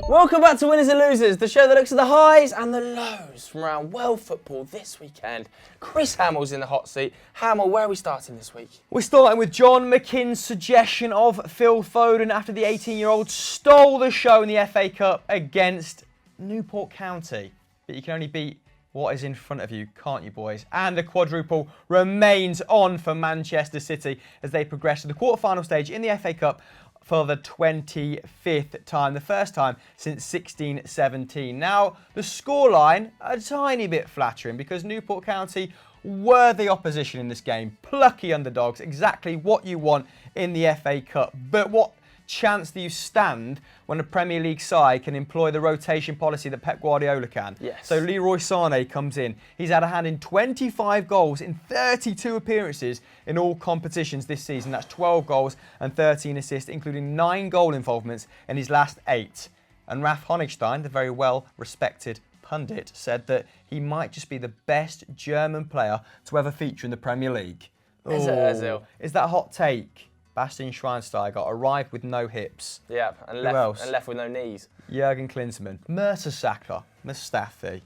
Welcome back to Winners and Losers, the show that looks at the highs and the lows from around world football this weekend. Chris Hamill's in the hot seat. Hamill, where are we starting this week? We're starting with John McKinn's suggestion of Phil Foden after the 18-year-old stole the show in the FA Cup against Newport County. But you can only beat what is in front of you, can't you, boys? And the quadruple remains on for Manchester City as they progress to the quarter-final stage in the FA Cup for the 25th time, the first time since 16-17. Now, the scoreline, a tiny bit flattering because Newport County were the opposition in this game. Plucky underdogs, exactly what you want in the FA Cup. But what chance do you stand when a Premier League side can employ the rotation policy that Pep Guardiola can? Yes. So Leroy Sane comes in. He's had a hand in 25 goals in 32 appearances in all competitions this season. That's 12 goals and 13 assists, including 9 goal involvements in his last 8. And Ralf Honigstein, the very well-respected pundit, said that he might just be the best German player to ever feature in the Premier League. Is it Ozil? Is that a hot take? Bastian Schweinsteiger arrived with no hips. Yeah, and left with no knees. Jurgen Klinsmann. Mertesacker. Mustafi.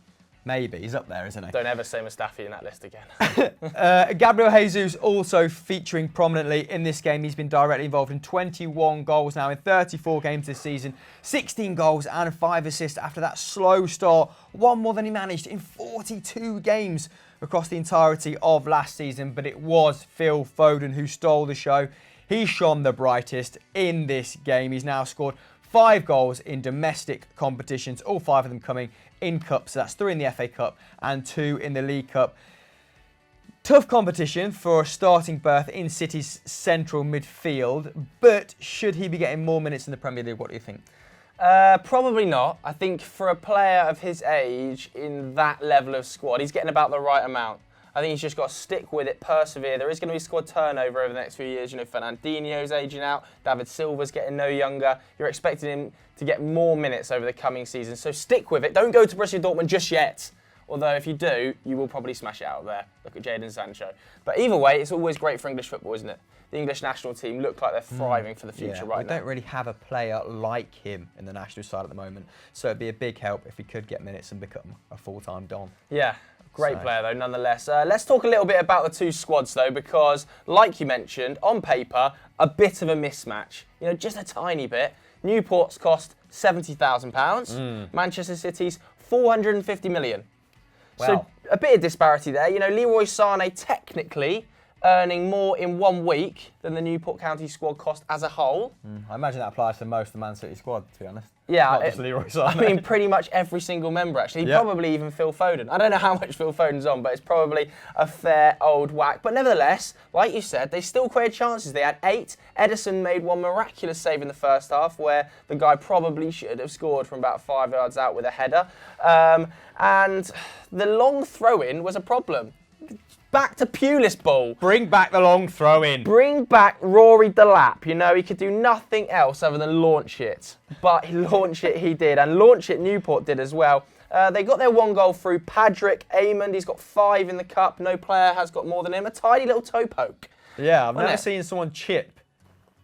Maybe. He's up there, isn't he? Don't ever say Mustafi in that list again. Gabriel Jesus also featuring prominently in this game. He's been directly involved in 21 goals now in 34 games this season. 16 goals and 5 assists after that slow start. One more than he managed in 42 games across the entirety of last season. But it was Phil Foden who stole the show. He shone the brightest in this game. He's now scored 5 goals in domestic competitions, all 5 of them coming in cups. So that's 3 in the FA Cup and 2 in the League Cup. Tough competition for a starting berth in City's central midfield, but should he be getting more minutes in the Premier League? What do you think? Probably not. I think for a player of his age in that level of squad, he's getting about the right amount. I think he's just got to stick with it, persevere. There is going to be squad turnover over the next few years. You know, Fernandinho's aging out, David Silva's getting no younger. You're expecting him to get more minutes over the coming season. So stick with it. Don't go to Borussia Dortmund just yet. Although if you do, you will probably smash it out there. Look at Jadon Sancho. But either way, it's always great for English football, isn't it? The English national team look like they're thriving for the future right now. We don't really have a player like him in the national side at the moment. So it'd be a big help if he could get minutes and become a full-time Don. Yeah. Great player, though, nonetheless. Let's talk a little bit about the two squads, though, because, like you mentioned, on paper, a bit of a mismatch. You know, just a tiny bit. Newport's cost £70,000. Manchester City's £450 million. Wow. So a bit of disparity there. You know, Leroy Sane technically earning more in 1 week than the Newport County squad cost as a whole. I imagine that applies to most of the Man City squad, to be honest. Yeah, Not just Leroy Sane. I mean, pretty much every single member, actually. Yep. Probably even Phil Foden. I don't know how much Phil Foden's on, but it's probably a fair old whack. But nevertheless, like you said, they still created chances. They had 8. Edison made one miraculous save in the first half where the guy probably should have scored from about 5 yards out with a header. And the long throw-in was a problem. Back to Pulis ball. Bring back the long throw-in. Bring back Rory Delap. You know, he could do nothing else other than launch it. But he did. And launch it Newport did as well. They got their 1 goal through Patrick Amond. He's got 5 in the cup. No player has got more than him. A tiny little toe poke. Yeah, I've never seen someone chip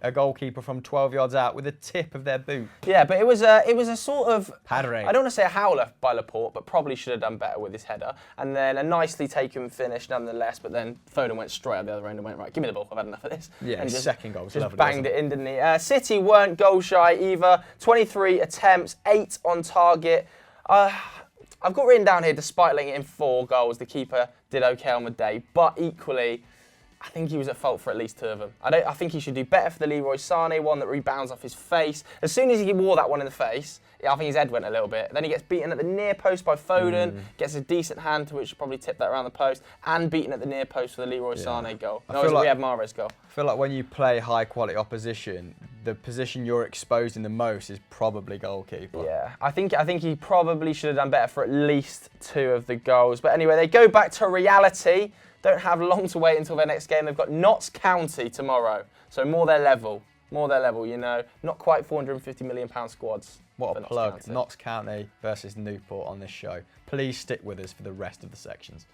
a goalkeeper from 12 yards out with the tip of their boot. Yeah, but it was a sort of... Padre. I don't want to say a howler by Laporte, but probably should have done better with his header. And then a nicely taken finish nonetheless, but then Foden went straight at the other end and went, right, give me the ball, I've had enough of this. Yeah, and his second goal was just lovely, banged it in, didn't he? City weren't goal shy either. 23 attempts, 8 on target. I've got written down here, despite letting it in 4 goals, the keeper did okay on the day, but equally... I think he was at fault for at least 2 of them. I think he should do better for the Leroy Sane one that rebounds off his face. As soon as he wore that one in the face, I think his head went a little bit. Then he gets beaten at the near post by Foden, gets a decent hand to which probably tipped that around the post, and beaten at the near post for the Leroy Sane goal. No, it was Riyad Mahrez goal. I feel like when you play high-quality opposition, the position you're exposed in the most is probably goalkeeper. Yeah, I think he probably should have done better for at least 2 of the goals. But anyway, they go back to reality. Don't have long to wait until their next game. They've got Notts County tomorrow. So more their level, you know. Not quite £450 million squads. What a plug. Notts County versus Newport on this show. Please stick with us for the rest of the sections.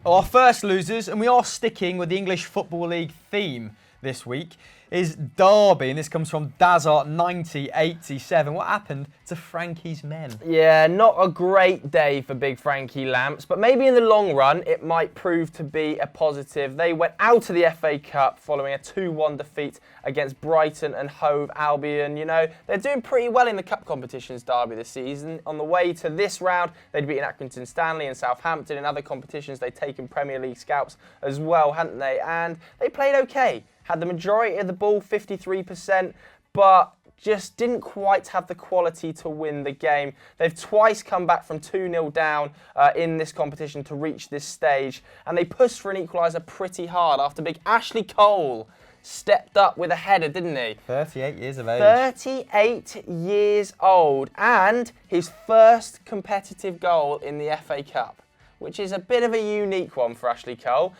Our first losers, and we are sticking with the English Football League theme this week is Derby, and this comes from Dazart9087. What happened to Frankie's men? Yeah, not a great day for big Frankie Lamps, but maybe in the long run it might prove to be a positive. They went out of the FA Cup following a 2-1 defeat against Brighton and Hove Albion. You know, they're doing pretty well in the cup competitions, Derby, this season. On the way to this round, they'd beaten Accrington Stanley and Southampton. In other competitions, they'd taken Premier League scalps as well, hadn't they? And they played okay. Had the majority of the ball, 53%, but just didn't quite have the quality to win the game. They've twice come back from 2-0 down in this competition to reach this stage, and they pushed for an equaliser pretty hard after big Ashley Cole stepped up with a header, didn't he? 38 years of age. 38 years old, and his first competitive goal in the FA Cup, which is a bit of a unique one for Ashley Cole.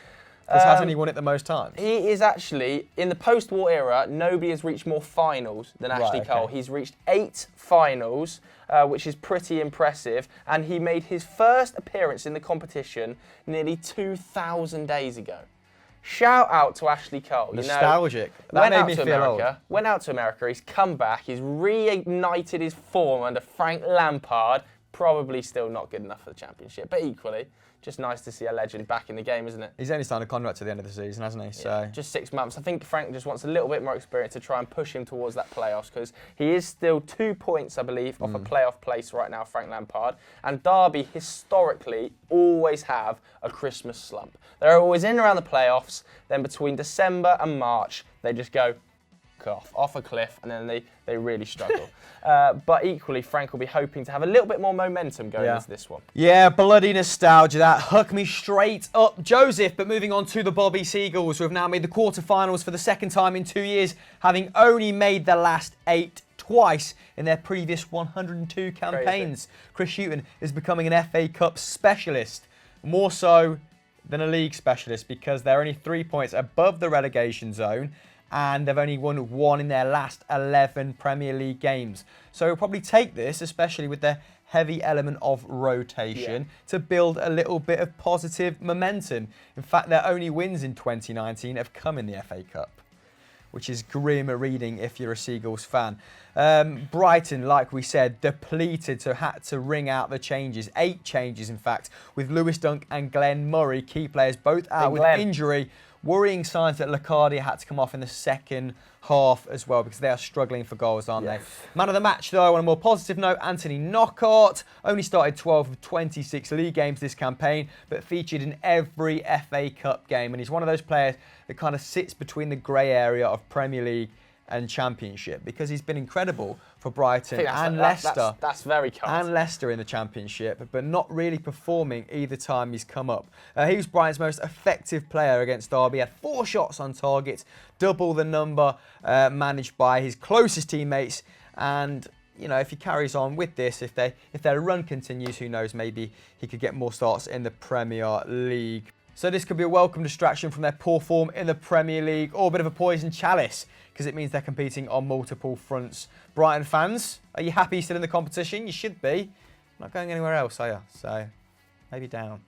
Hasn't he won it the most times? He is actually, in the post-war era, nobody has reached more finals than Ashley Cole. He's reached 8 finals, which is pretty impressive, and he made his first appearance in the competition nearly 2,000 days ago. Shout out to Ashley Cole. Nostalgic. That made me feel old. Went out to America, he's come back, he's reignited his form under Frank Lampard. Probably still not good enough for the Championship, but equally, just nice to see a legend back in the game, isn't it? He's only signed a contract to the end of the season, hasn't he? Yeah, just 6 months. I think Frank just wants a little bit more experience to try and push him towards that playoffs, because he is still 2 points, I believe, off a playoff place right now, Frank Lampard. And Derby, historically, always have a Christmas slump. They're always in around the playoffs, then between December and March, they just go off a cliff, and then they really struggle. But equally, Frank will be hoping to have a little bit more momentum going into this one. Yeah, bloody nostalgia. That hooked me straight up, Joseph. But moving on to the Bobby Seagulls, who have now made the quarterfinals for the second time in 2 years, having only made the last 8 twice in their previous 102 campaigns. Crazy. Chris Hughton is becoming an FA Cup specialist, more so than a league specialist, because they're only 3 points above the relegation zone, and they've only won 1 in their last 11 Premier League games. So he'll probably take this, especially with the heavy element of rotation, to build a little bit of positive momentum. In fact, their only wins in 2019 have come in the FA Cup, which is grim reading if you're a Seagulls fan. Brighton, like we said, depleted, so had to ring out the changes. 8 changes, in fact, with Lewis Dunk and Glenn Murray, key players, both out with injury. Worrying signs that Locadia had to come off in the second half as well, because they are struggling for goals, aren't they? Man of the match, though, on a more positive note, Anthony Knockaert. Only started 12 of 26 league games this campaign, but featured in every FA Cup game. And he's one of those players that kind of sits between the grey area of Premier League and Championship, because he's been incredible for Brighton and Leicester. That's very cool. And Leicester in the Championship, but not really performing either time he's come up. He was Brighton's most effective player against Derby. He had 4 shots on target, double the number managed by his closest teammates. And you know, if he carries on with this, if their run continues, who knows, maybe he could get more starts in the Premier League. So this could be a welcome distraction from their poor form in the Premier League, or a bit of a poison chalice, because it means they're competing on multiple fronts. Brighton fans, are you happy still in the competition? You should be. Not going anywhere else, are you? So, maybe down.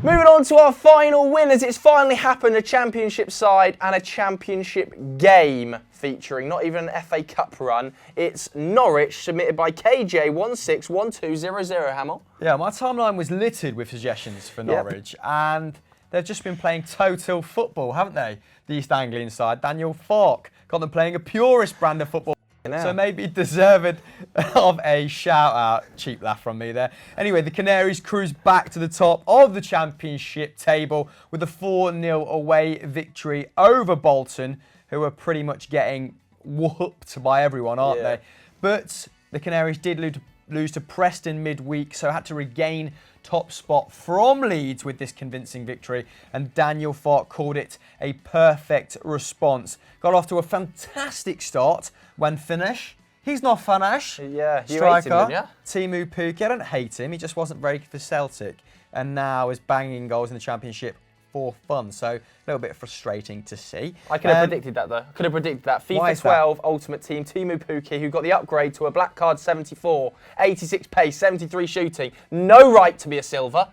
Moving on to our final winners. It's finally happened, a Championship side and a Championship game featuring not even an FA Cup run. It's Norwich, submitted by KJ161200, Hamill. Yeah, my timeline was littered with suggestions for Norwich, and they've just been playing total football, haven't they? The East Anglian side, Daniel Farke, got them playing a purist brand of football. So maybe deserved of a shout out. Cheap laugh from me there. Anyway, the Canaries cruise back to the top of the Championship table with a 4-0 away victory over Bolton, who are pretty much getting whooped by everyone, aren't they? But the Canaries did lose to Preston midweek, so had to regain top spot from Leeds with this convincing victory, and Daniel Farke called it a perfect response. Got off to a fantastic start when finished. He's not finished. Yeah, you striker, hate him, didn't Teemu Pukki. I don't hate him, he just wasn't very good for Celtic, and now is banging goals in the Championship for fun. So a little bit frustrating to see. I could have predicted that, though. I could have predicted that. FIFA 12 Ultimate Team, Teemu Pukki, who got the upgrade to a black card 74, 86 pace, 73 shooting. No right to be a silver.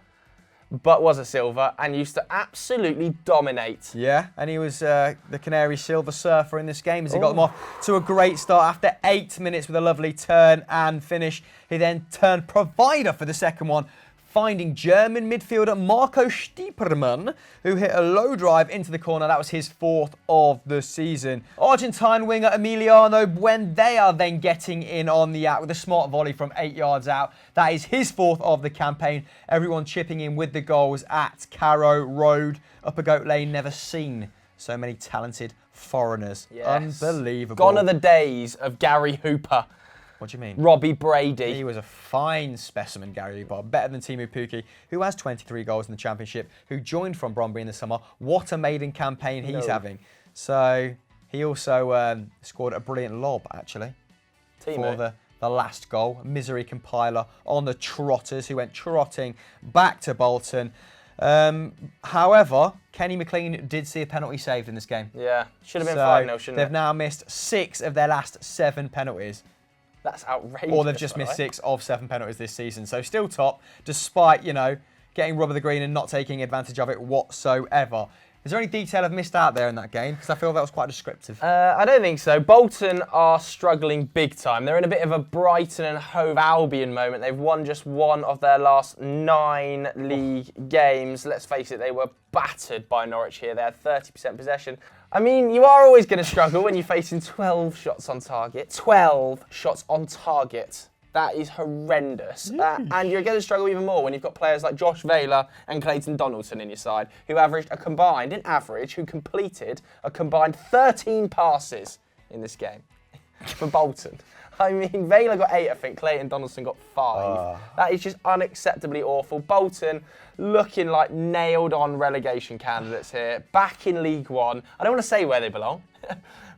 but was a silver and used to absolutely dominate. Yeah, and he was the Canary Silver Surfer in this game as he got them off to a great start after 8 minutes with a lovely turn and finish. He then turned provider for the second one, finding German midfielder Marco Stiepermann, who hit a low drive into the corner. That was his 4th of the season. Argentine winger Emiliano Buendia then getting in on the act with a smart volley from 8 yards out. That is his 4th of the campaign. Everyone chipping in with the goals at Carrow Road. Upper Goat Lane, never seen so many talented foreigners. Yes. Unbelievable. Gone are the days of Gary Hooper. What do you mean? Robbie Brady. He was a fine specimen, Gary Hooper. Better than Timu Pukki, who has 23 goals in the Championship, who joined from Bromley in the summer. What a maiden campaign he's having. So he also scored a brilliant lob, actually, for the last goal. Misery compiler on the Trotters, who went trotting back to Bolton. However, Kenny McLean did see a penalty saved in this game. Yeah, should have been 5-0, shouldn't it? They've now missed 6 of their last 7 penalties. That's outrageous. Or they've just missed 6 of 7 penalties this season. So still top, despite, getting rub of the green and not taking advantage of it whatsoever. Is there any detail I've missed out there in that game? Because I feel that was quite descriptive. I don't think so. Bolton are struggling big time. They're in a bit of a Brighton and Hove Albion moment. They've won just 1 of their last 9 league games. Let's face it, they were battered by Norwich here. They had 30% possession. I mean, you are always going to struggle when you're facing 12 shots on target. 12 shots on target. That is horrendous. And you're going to struggle even more when you've got players like Josh Vela and Clayton Donaldson in your side, who completed a combined 13 passes in this game for Bolton. I mean, Vela got 8, I think. Clayton Donaldson got 5. That is just unacceptably awful. Bolton looking like nailed-on relegation candidates here. Back in League One. I don't want to say where they belong,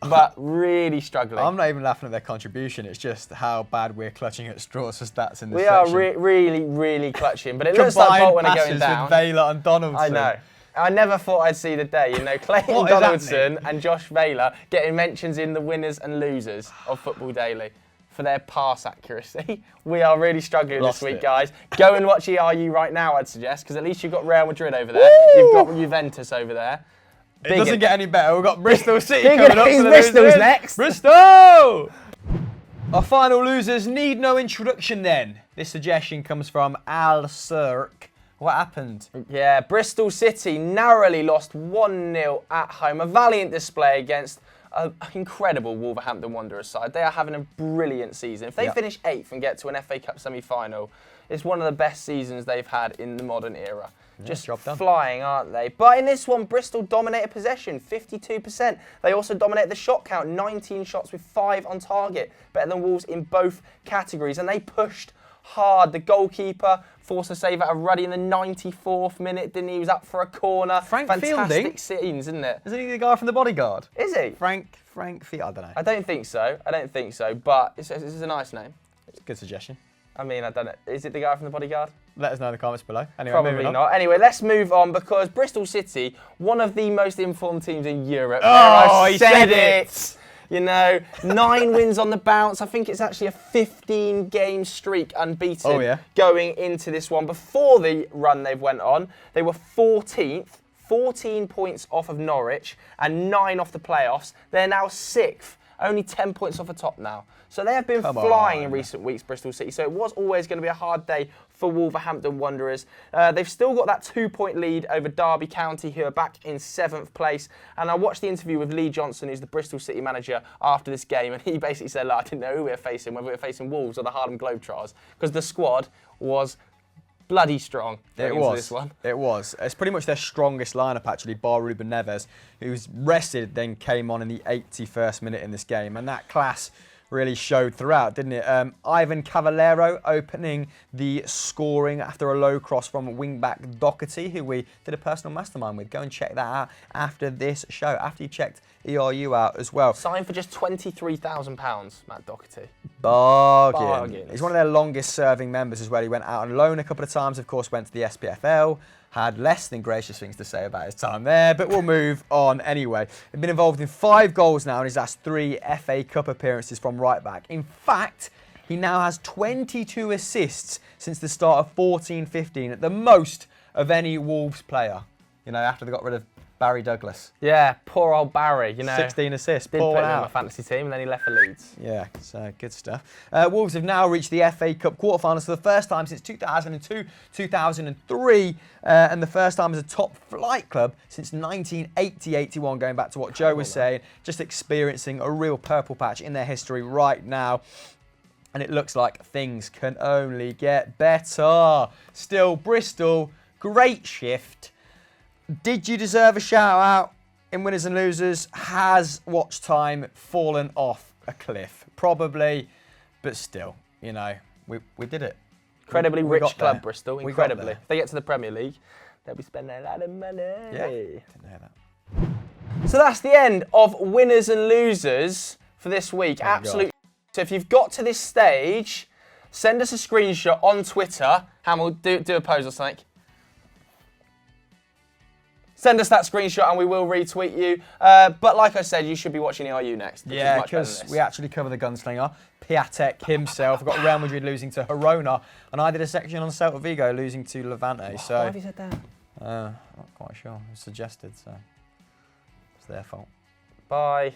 but really struggling. I'm not even laughing at their contribution. It's just how bad we're clutching at straws for stats in this We section. are really clutching. But it looks like Bolton are going down. With Vela and Donaldson. I know. I never thought I'd see the day, Clayton Donaldson and Josh Vela getting mentions in the winners and losers of Football Daily for their pass accuracy. We are really struggling this week, guys. Go and watch ERU right now, I'd suggest, because at least you've got Real Madrid over there. Woo! You've got Juventus over there. It doesn't get any better. We've got Bristol City coming up. Bristol's next. Bristol! Our final losers need no introduction then. This suggestion comes from Al Sirk. What happened? Yeah, Bristol City narrowly lost 1-0 at home. A valiant display against an incredible Wolverhampton Wanderers side. They are having a brilliant season. If they finish 8th and get to an FA Cup semi-final, it's one of the best seasons they've had in the modern era. Yeah, just job done. Flying, aren't they? But in this one, Bristol dominated possession, 52%. They also dominated the shot count, 19 shots with 5 on target. Better than Wolves in both categories. And they pushed hard. The goalkeeper forced a save out of Ruddy in the 94th minute, didn't he? He was up for a corner. Fantastic scenes, isn't it? Isn't he the guy from The Bodyguard? Is he? Frank Fielding? I don't know. I don't think so, but it's a nice name. It's a good suggestion. I mean, I don't know. Is it the guy from The Bodyguard? Let us know in the comments below. Anyway, probably not. Anyway, let's move on because Bristol City, one of the most informed teams in Europe. He said it! 9 wins on the bounce. I think it's actually a 15-game streak unbeaten going into this one. Before the run they've went on, they were 14th, 14 points off of Norwich and 9 off the playoffs. They're now 6th, only 10 points off the top now. So they have been flying in recent weeks, Bristol City. So it was always going to be a hard day for Wolverhampton Wanderers. They've still got that 2-point lead over Derby County, who are back in 7th place. And I watched the interview with Lee Johnson, who's the Bristol City manager, after this game. And he basically said, I didn't know who we were facing, whether we were facing Wolves or the Harlem Globetrotters, because the squad was bloody strong. It was. It's pretty much their strongest lineup, actually, bar Ruben Neves, who's rested, then came on in the 81st minute in this game. And that class really showed throughout, didn't it? Ivan Cavallero opening the scoring after a low cross from wing-back Doherty, who we did a personal mastermind with. Go and check that out after this show, after you checked ERU out as well. Signed for just £23,000, Matt Doherty. Bargain. He's one of their longest-serving members as well. He went out on loan a couple of times, of course, went to the SPFL. Had less than gracious things to say about his time there, but we'll move on anyway. He's been involved in 5 goals now in his last 3 FA Cup appearances from right back. In fact, he now has 22 assists since the start of 14-15, at the most of any Wolves player. You know, after they got rid of Barry Douglas. Yeah, poor old Barry, you know. 16 assists, Did pull put him in out. my fantasy team and then he left for Leeds. Yeah, so good stuff. Wolves have now reached the FA Cup quarterfinals for the first time since 2002, 2003, and the first time as a top flight club since 1980-81, going back to what Joe was saying, just experiencing a real purple patch in their history right now. And it looks like things can only get better. Still, Bristol, great shift. Did you deserve a shout out in winners and losers? Has watch time fallen off a cliff? Probably, but still, you know, we did it. Incredibly We got rich club, there. Bristol. We got Incredibly. there. If they get to the Premier League, they'll be spending a lot of money. Yeah, didn't hear that. So that's the end of winners and losers for this week. Absolute. So if you've got to this stage, send us a screenshot on Twitter. Hamill, do a pose or something. Send us that screenshot and we will retweet you. But like I said, you should be watching ERU next. Yeah, because we actually cover the gunslinger, Piatek himself. We've got Real Madrid losing to Girona, and I did a section on Celta Vigo losing to Levante. So why have you said that? not quite sure. It was suggested, so it's their fault. Bye.